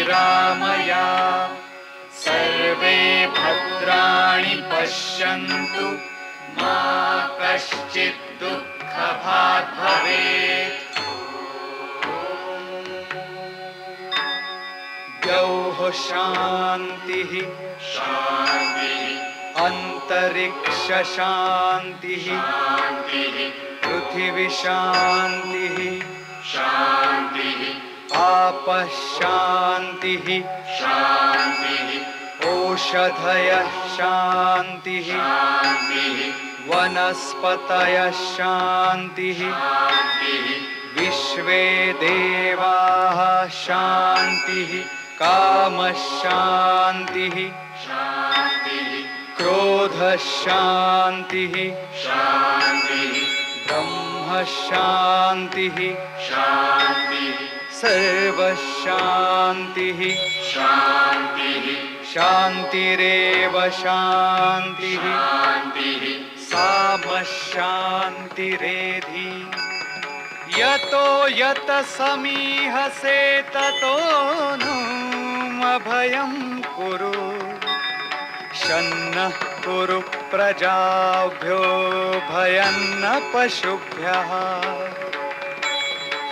निरामया सर्वे भद्राणि पश्यन्तु मा कश्चित् दुःखभाग् भवेत्। द्यौः शान्तिः अन्तरिक्ष शान्तिः पृथिवी शान्तिः आपः शान्तिः ओषधयः शान्तिः वनस्पतयः शान्तिः विश्वे देवाः शान्तिः कामः शान्तिः क्रोधः शान्तिः ब्रह्म शान्तिः सर्वः शान्तिः शान्तिरेव शान्तिः साम शान्तिरेधि। यतो यत समीहसे ततो नो अभयं कुरु शन्नः कुरु प्रजाभ्यो भयं न पशुभ्यः।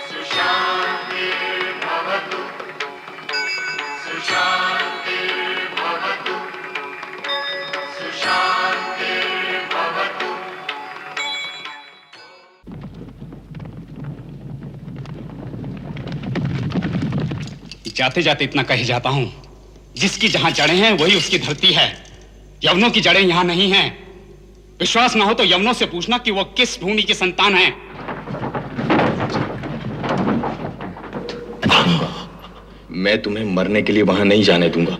सुशान्तिर्भवतु सुशान्तिर्भवतु सुशान्तिर्भवतु। जाते जाते इतना कह जाता हूं, जिसकी जहां जड़ें हैं वही उसकी धरती है। यवनों की जड़ें यहां नहीं हैं। विश्वास ना हो तो यवनों से पूछना कि वो किस भूमि की संतान हैं। मैं तुम्हें मरने के लिए वहां नहीं जाने दूंगा।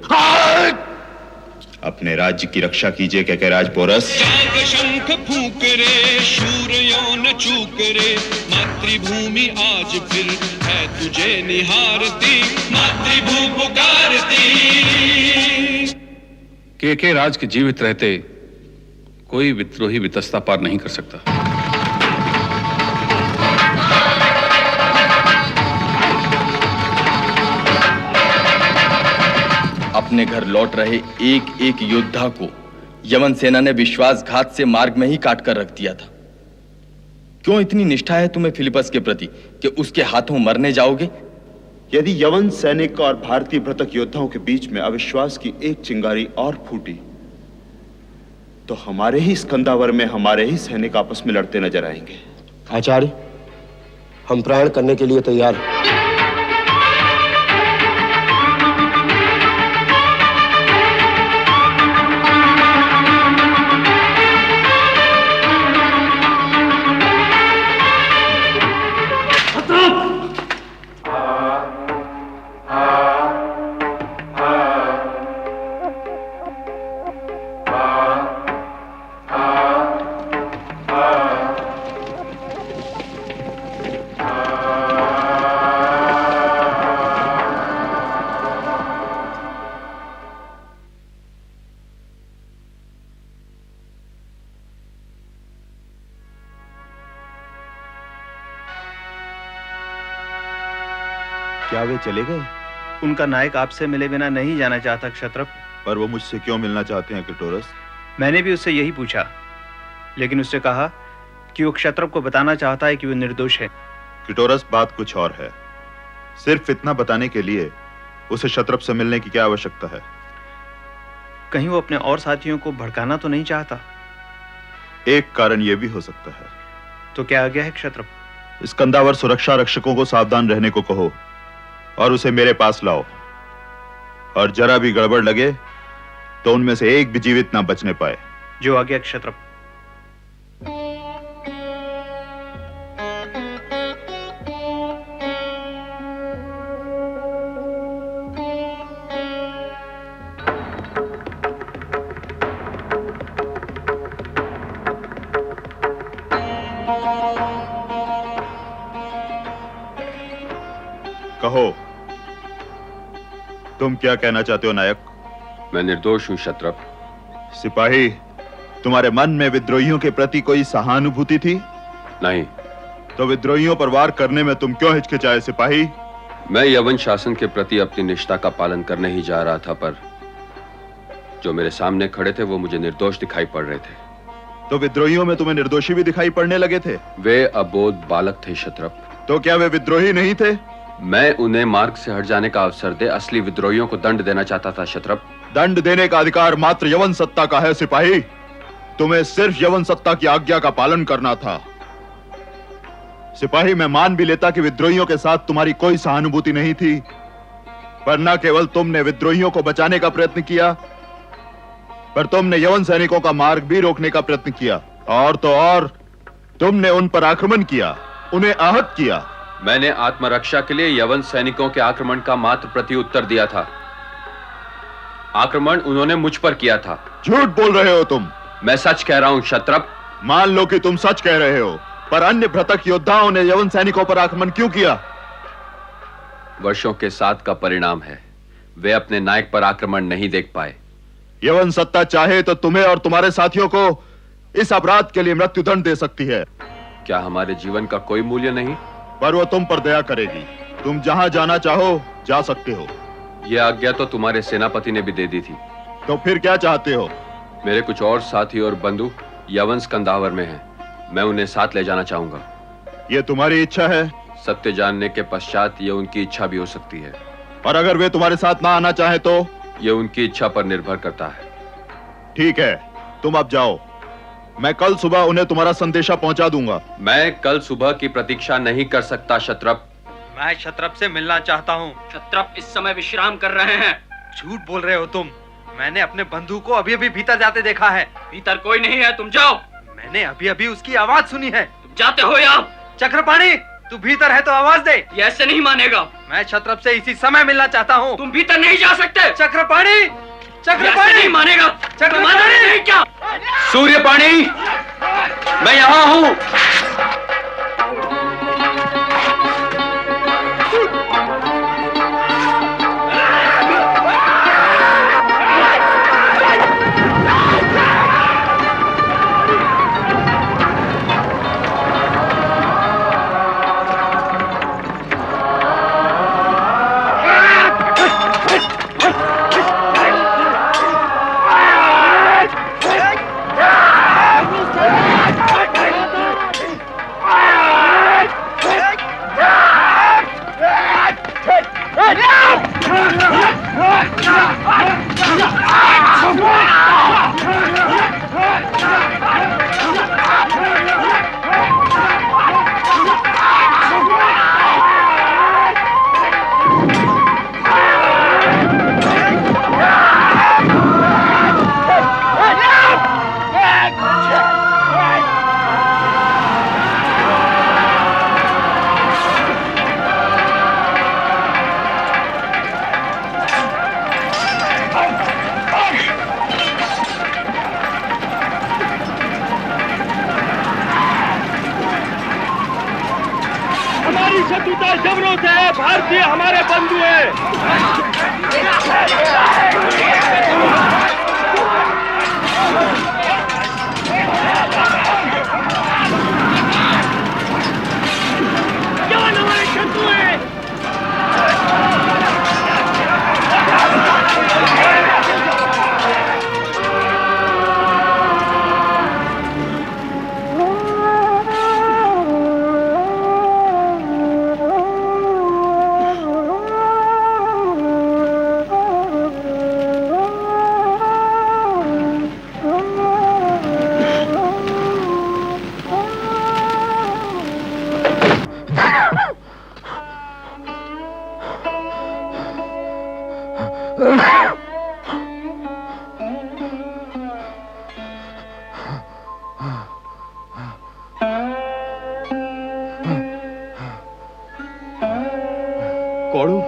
अपने राज्य की रक्षा कीजिए कहकर राजपोरस। जाग शंख फूंक रे शूर यौन चूक रे, मातृभूमि आज फिर है तुझे निहारती, मातृभू पुकारती। के राज के जीवित रहते कोई विद्रोही वितस्ता पार नहीं कर सकता। अपने घर लौट रहे एक एक योद्धा को यमन सेना ने विश्वासघात से मार्ग में ही काट कर रख दिया था। क्यों इतनी निष्ठा है तुम्हें फिलिपस के प्रति कि उसके हाथों मरने जाओगे? यदि यवन सैनिक और भारतीय भ्रतक योद्धाओं के बीच में अविश्वास की एक चिंगारी और फूटी तो हमारे ही स्कंदावर में हमारे ही सैनिक आपस में लड़ते नजर आएंगे। आचार्य, हम प्रयाण करने के लिए तैयार हैं। क्या वे चले गए? उनका नायक आपसे मिले बिना नहीं जाना चाहता क्षत्रप। पर वो मुझसे क्यों मिलना चाहते हैं क्रिटोरस? मैंने भी उससे यही पूछा, लेकिन उससे कहा कि वो क्षत्रप को बताना चाहता है कि वो निर्दोष है। क्रिटोरस, बात कुछ और है। सिर्फ इतना बताने के लिए उसे क्षत्रप से मिलने की क्या आवश्यकता है? कहीं वो अपने और साथियों को भड़काना तो नहीं चाहता? एक कारण यह भी हो सकता है। तो क्या आ गया है क्षत्रप? स्कंदावर सुरक्षा रक्षकों को सावधान रहने को कहो और उसे मेरे पास लाओ, और जरा भी गड़बड़ लगे तो उनमें से एक भी जीवित ना बचने पाए। जो आ गया क्षत्रप। कहो, तुम क्या कहना चाहते हो नायक? मैं निर्दोष हूं क्षत्रप। सिपाही, तुम्हारे मन में विद्रोहियों के प्रति कोई सहानुभूति थी? नहीं। तो विद्रोहियों पर वार करने में तुम क्यों हिचकिचाए सिपाही? मैं यवन शासन के प्रति अपनी निष्ठा का पालन करने ही जा रहा था, पर जो मेरे सामने खड़े थे वो मुझे निर्दोष दिखाई पड़ रहे थे। तो विद्रोहियों में तुम्हें निर्दोषी भी दिखाई पड़ने लगे थे? वे अबोध बालक थे क्षत्रप। तो क्या वे विद्रोही नहीं थे? मैं उन्हें मार्ग से हट जाने का अवसर दे असली विद्रोहियों को दंड देना चाहता था क्षत्रप। दंड देने का अधिकार मात्र यवन सत्ता का है सिपाही। तुम्हें सिर्फ यवन सत्ता की आज्ञा का पालन करना था। सिपाही, मैं मान भी लेता कि विद्रोहियों के साथ तुम्हारी कोई सहानुभूति नहीं थी, पर न केवल तुमने विद्रोहियों को बचाने का प्रयत्न किया, पर तुमने यवन सैनिकों का मार्ग भी रोकने का प्रयत्न किया। और तो और तुमने उन पर आक्रमण किया, उन्हें आहत किया। मैंने आत्मरक्षा के लिए यवन सैनिकों के आक्रमण का मात्र प्रत्युत्तर दिया था। आक्रमण उन्होंने मुझ पर किया था। झूठ बोल रहे हो तुम। मैं सच कह रहा हूं क्षत्रप। मान लो कि तुम सच कह रहे हो, पर अन्य भ्रतक योद्धाओं ने यवन सैनिकों पर आक्रमण क्यों किया? वर्षों के साथ का परिणाम है। वे अपने नायक पर आक्रमण नहीं देख पाए। यवन सत्ता चाहे तो तुम्हें और तुम्हारे साथियों को इस अपराध के लिए मृत्युदंड दे सकती है। क्या हमारे जीवन का कोई मूल्य नहीं? पर वो तुम पर दया करेगी। तुम जहां जाना चाहो जा सकते हो। यह आज्ञा तो तुम्हारे सेनापति ने भी दे दी थी। तो फिर क्या चाहते हो? मेरे कुछ और साथी और बंधु यवन स्कंदावर में हैं। मैं उन्हें साथ ले जाना चाहूंगा। यह तुम्हारी इच्छा है? सत्य जानने के पश्चात यह उनकी इच्छा भी हो सकती है। और अगर वे तुम्हारे साथ ना आना चाहे तो? यह उनकी इच्छा पर निर्भर करता है। ठीक है, तुम अब जाओ। मैं कल सुबह उन्हें तुम्हारा संदेशा पहुंचा दूंगा। मैं कल सुबह की प्रतीक्षा नहीं कर सकता क्षत्रप। मैं क्षत्रप से मिलना चाहता हूँ। क्षत्रप इस समय विश्राम कर रहे हैं। झूठ बोल रहे हो तुम। मैंने अपने बंधु को अभी अभी भीतर जाते देखा है। भीतर कोई नहीं है, तुम जाओ। मैंने अभी अभी उसकी आवाज सुनी है। तुम जाते हो या? चक्रपाणी, तू भीतर है तो आवाज दे। ये ऐसे नहीं मानेगा। मैं क्षत्रप से इसी समय मिलना चाहता हूँ। तुम भीतर नहीं जा सकते। चक्रपाणी, चक्रपाणी नहीं मानेगा। चक्रपाणी नहीं क्या? सूर्यपाणी, मैं यहाँ हूँ। हमारी शत्रुता यवनों से है। भारतीय हमारे बंधु हैं। यवन हमारे शत्रु हैं। कौड़ू,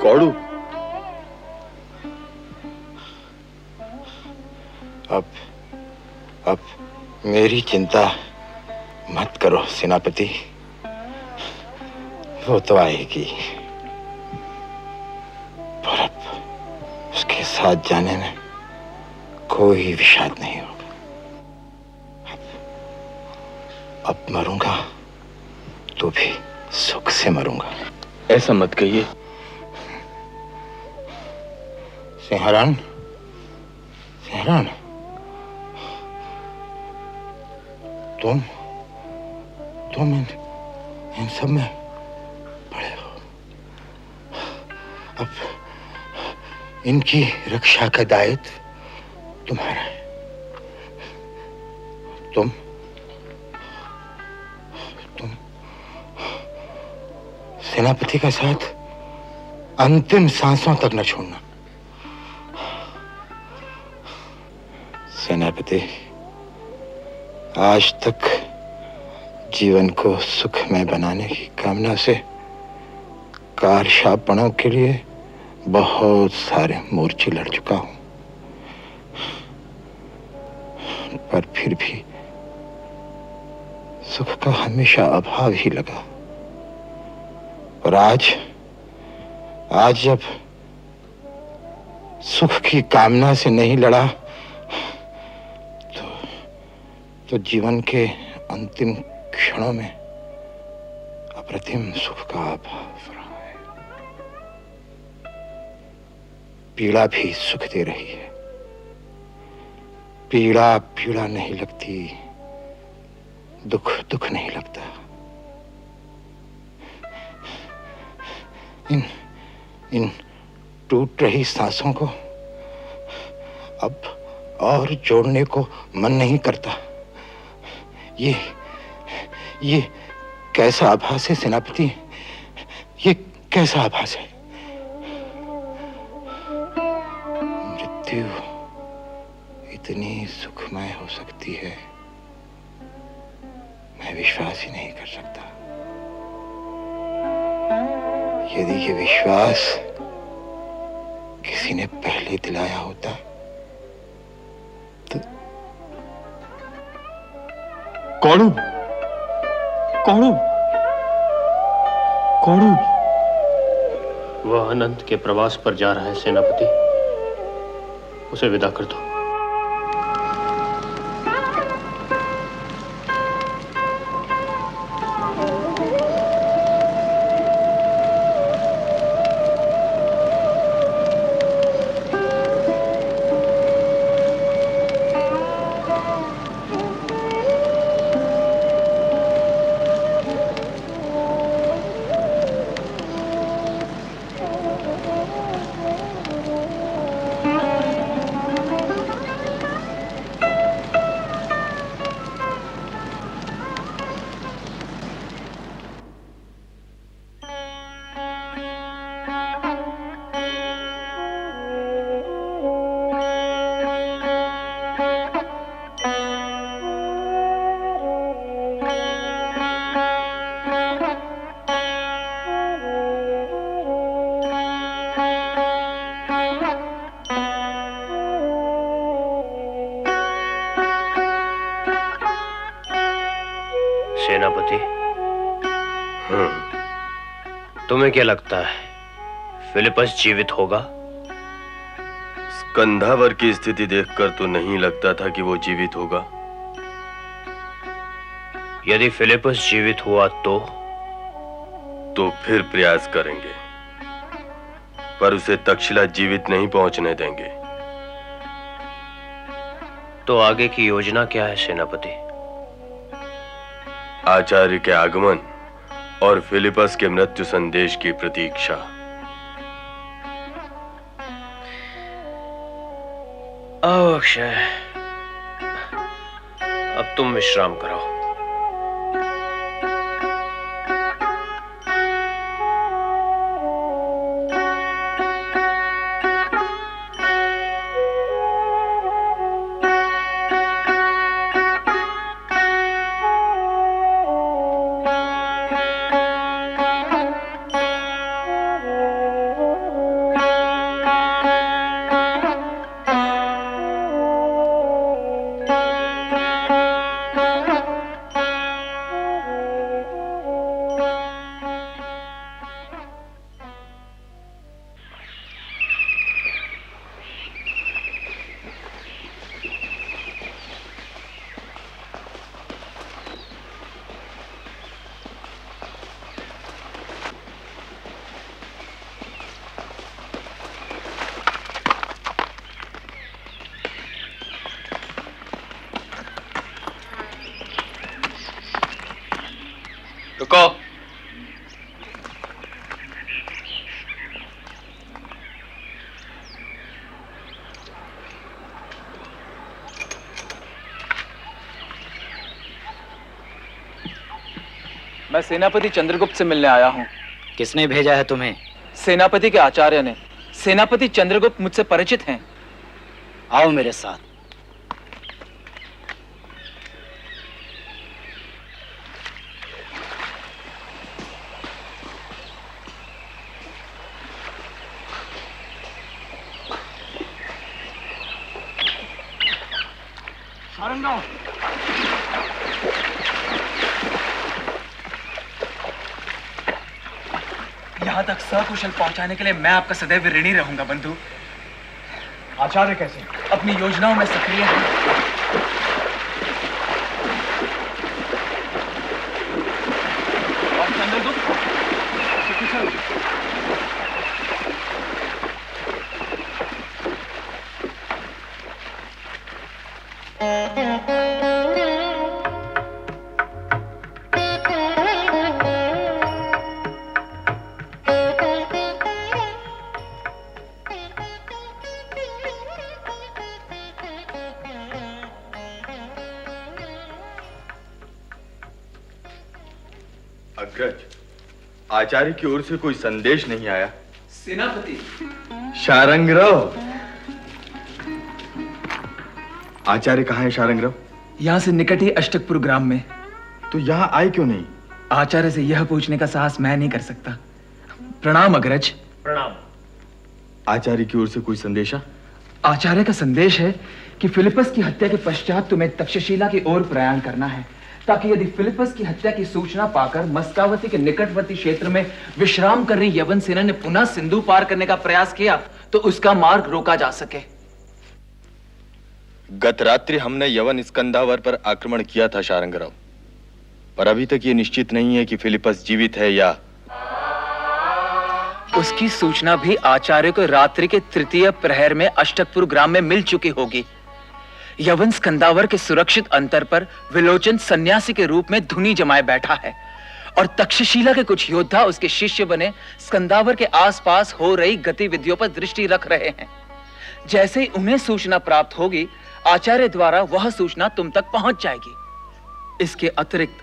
कौड़ू, अब मेरी चिंता मत करो सेनापति, वो तो आएगी। साथ जाने में कोई विषाद नहीं होगा। अब मरूंगा तो भी सुख से मरूंगा। ऐसा मत कहिए। सिंहरण, सिंहरण, तुम इन सब में पड़े हो। अब इनकी रक्षा का दायित्व तुम्हारा है। तुम सेनापति का साथ अंतिम सांसों तक न छोड़ना। सेनापति, आज तक जीवन को सुखमय बनाने की कामना से कारशापणों के लिए बहुत सारे मोर्चे लड़ चुका हूं, पर फिर भी सुख का हमेशा अभाव ही लगा। और आज जब सुख की कामना से नहीं लड़ा तो जीवन के अंतिम क्षणों में अप्रतिम सुख का अभाव रहा है। पीड़ा भी सुख दे रही है। पीड़ा पीड़ा नहीं लगती, दुख दुख नहीं लगता। इन टूट रही सांसों को अब और जोड़ने को मन नहीं करता। ये कैसा आभास है सेनापति? ये कैसा आभास है? मृत्यु इतनी सुखमय हो सकती है, मैं विश्वास ही नहीं कर सकता। यदि ये विश्वास किसी ने पहले दिलाया होता तो। कौन? वह अनंत के प्रवास पर जा रहा है सेनापति, उसे विदा कर दो। सेनापति, तुम्हें क्या लगता है फिलिपस जीवित होगा? स्कंधावर की स्थिति देखकर तो नहीं लगता था कि वो जीवित होगा। यदि फिलिपस जीवित हुआ तो फिर प्रयास करेंगे, पर उसे तक्षशिला जीवित नहीं पहुंचने देंगे। तो आगे की योजना क्या है सेनापति? आचार्य के आगमन और फिलिपस के मृत्यु संदेश की प्रतीक्षा। आओ अक्षय, अब तुम विश्राम करो। रुको। मैं सेनापति चंद्रगुप्त से मिलने आया हूँ। किसने भेजा है तुम्हें? सेनापति के आचार्य ने। सेनापति चंद्रगुप्त मुझसे परिचित हैं। आओ मेरे साथ। शारंगराव, यहाँ तक सकुशल पहुंचाने के लिए मैं आपका सदैव ऋणी रहूंगा बंधु। आचार्य कैसे? अपनी योजनाओं में सक्रिय हैं। और चंद्रगुप्त सकुशल। अग्रज, आचार्य की ओर से कोई संदेश नहीं आया। सेनापति। शारंगराव। आचार्य कहाँ है शारंगराव? यहाँ से निकट ही अष्टकपुर ग्राम में। तो यहाँ आए क्यों नहीं? आचार्य से यह पूछने का साहस मैं नहीं कर सकता। प्रणाम अग्रज। प्रणाम। आचार्य की ओर से कोई संदेशा? आचार्य का संदेश है कि फिलिपस की हत्या के पश्चात तुम्हें तक्षशिला की ओर प्रयाण करना है, ताकि यदि फिलिपस की हत्या की सूचना पाकर मस्कावती के निकटवर्ती क्षेत्र में विश्राम कर रही यवन सेना ने पुनः सिंधु पार करने का प्रयास किया तो उसका मार्ग रोका जा सके। गत रात्रि हमने यवन स्कंधावर पर आक्रमण किया था शारंगराव, पर अभी तक ये निश्चित नहीं है कि फिलिपस जीवित है या। उसकी सूचना भी आचार्य को रात्रि के तृतीय प्रहर में अष्टकपुर ग्राम में मिल चुकी होगी। यवन स्कंदावर के सुरक्षित अंतर पर विलोचन सन्यासी के रूप में धुनी जमाए बैठा है और तक्षशिला के कुछ योद्धा उसके शिष्य बने स्कंदावर के आसपास हो रही गतिविधियों पर दृष्टि रख रहे हैं। जैसे ही उन्हें सूचना प्राप्त होगी, आचार्य द्वारा वह सूचना तुम तक पहुंच जाएगी। इसके अतिरिक्त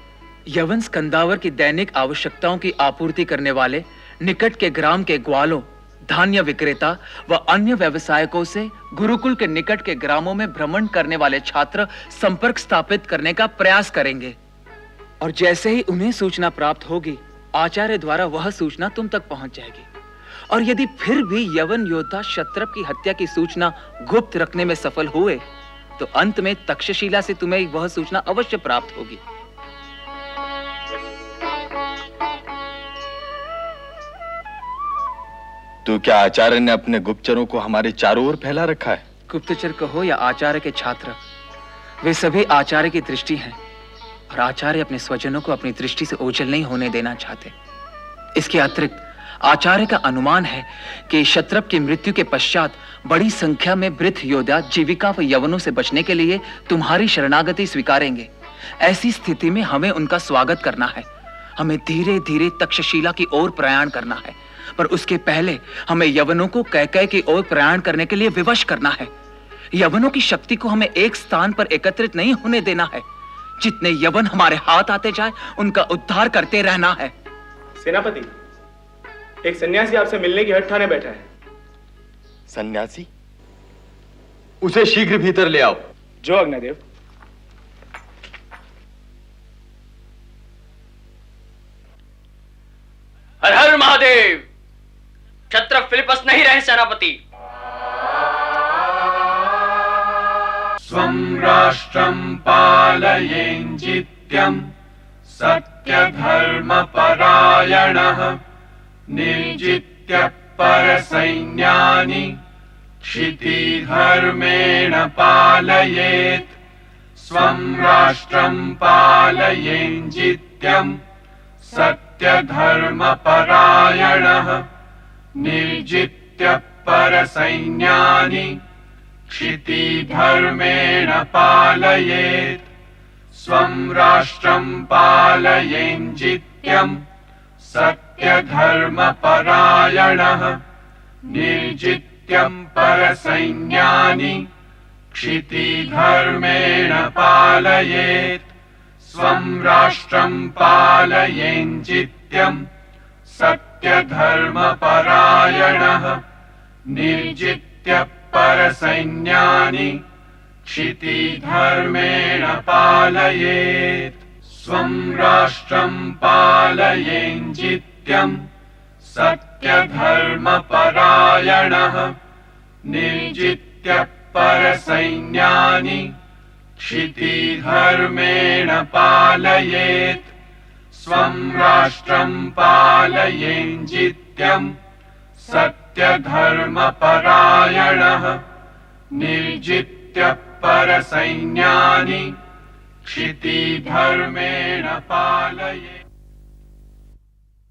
यवन स्कंदावर की दैनिक आवश्यकताओं की आपूर्ति करने वाले निकट के ग्राम के ग्वालों, धान्य विक्रेता व अन्य व्यवसायकों से गुरुकुल के निकट के ग्रामों में भ्रमण करने वाले छात्र संपर्क स्थापित करने का प्रयास करेंगे और जैसे ही उन्हें सूचना प्राप्त होगी, आचार्य द्वारा वह सूचना तुम तक पहुंच जाएगी। और यदि फिर भी यवन योद्धा क्षत्रप की हत्या की सूचना गुप्त रखने में सफल हुए तो अंत में तक्षशिला से तुम्हें वह सूचना अवश्य प्राप्त होगी। तो क्या आचार्य ने अपने गुप्तचरों को हमारे चारों ओर फैला रखा है? गुप्तचर कहो या आचार्य के छात्र, वे सभी आचार्य की दृष्टि हैं और आचार्य अपने स्वजनों को अपनी दृष्टि से ओझल नहीं होने देना चाहते। इसके अतिरिक्त आचार्य का अनुमान है कि क्षत्रप की मृत्यु के पश्चात बड़ी संख्या में वृद्ध योद्धा जीविका व यवनों से बचने के लिए तुम्हारी शरणागति स्वीकारेंगे। ऐसी स्थिति में हमें उनका स्वागत करना है। हमें धीरे धीरे तक्षशिला की ओर प्रयाण करना है, पर उसके पहले हमें यवनों को कैकेय की ओर प्रयाण करने के लिए विवश करना है। यवनों की शक्ति को हमें एक स्थान पर एकत्रित नहीं होने देना है। जितने यवन हमारे हाथ आते जाए उनका उद्धार करते रहना है। सेनापति, एक सन्यासी आपसे मिलने की हठ ठाने बैठा है। सन्यासी? उसे शीघ्र भीतर ले आओ। जो अग्निदेव। हर हर महादेव। क्षत्रप फिलिपस नहीं रहे सेनापति। स्वं राष्ट्रं पालयेन्जित्यं सत्यधर्मपरायणः निर्जित्य परसैन्यानि क्षितिधर्मेण पालयेत्। स्वं राष्ट्रं पालयेन्जित्यं सत्यधर्मपरायणः निर्जित्य परसैन्यानि क्षितिधर्मेण पालयेत्। स्वं राष्ट्रं पालयेञ्जित्यं सत्यधर्मपरायणः निर्जित्यं परसैन्यानि क्षितिधर्मेण पालयेत् स्वं राष्ट्रं पालयेञ्जित्यं सत्यधर्मपरायणः निर्जित्य परसैन्यानि क्षितिधर्मेण पालयेत् स्वं राष्ट्रं पालयेञ्जित्यं सत्यधर्मपरायणः निर्जित्य परसैन्यानि क्षितिधर्मेण पालयेत् स्वं राष्ट्रं पालयेञ्जित्यं सत्यधर्मपरायणः निर्जित्य परसैन्यानि क्षितिधर्मेण पालयेत्